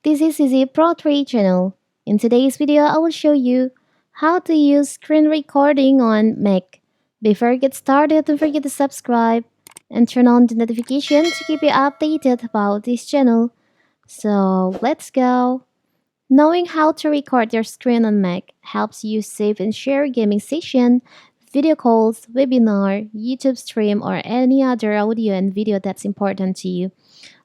This is Easy Pro 3 channel. In today's video, I will show you how to use screen recording on Mac. Before we get started, don't forget to subscribe and turn on the notification to keep you updated about this channel. So let's go. Knowing how to record your screen on Mac helps you save and share gaming session, video calls, webinar, YouTube stream, or any other audio and video that's important to you.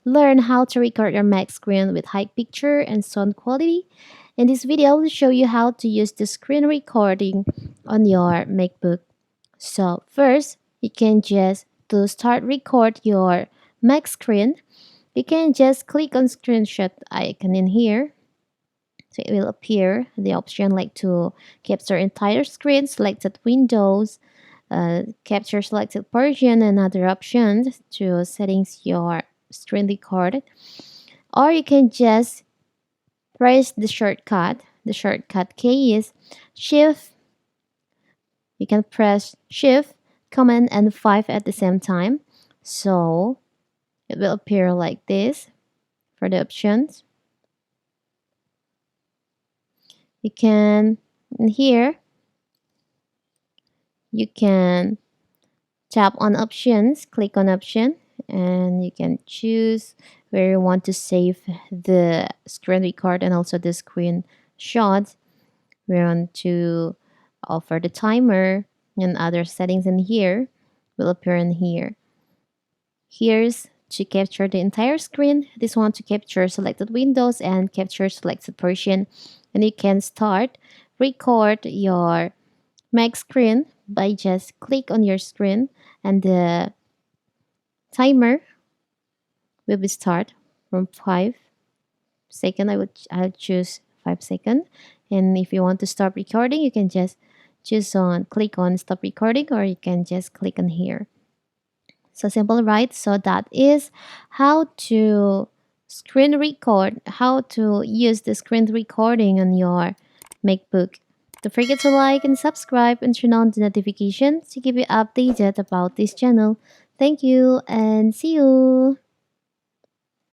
Learn how to record your Mac screen with high picture and sound quality. In this video, I will show you how to use the screen recording on your MacBook. So first, you can just to start record your Mac screen, you can just click on screenshot icon in here. So it will appear the option like to capture entire screen, selected windows, capture selected version, and other options to settings your screen record. Or you can just press the shortcut. The shortcut key is Shift. You can press Shift, Command, and 5 at the same time. So it will appear like this for the options. You can, in here, you can tap on options, click on option, and you can choose where you want to save the screen record and also the screenshot. We want to offer the timer and other settings in here will appear in here. Here's to capture the entire screen. This one to capture selected windows and capture selected version. And you can start record your Mac screen by just click on your screen and the timer will be start from 5 seconds. I'll choose 5 seconds. And if you want to stop recording, you can just click on stop recording, or you can just click on here. So simple, right? So that is how to screen record, how to use the screen recording on your MacBook. Don't forget to like and subscribe and turn on the notifications to keep you updated about this channel. Thank you and see you.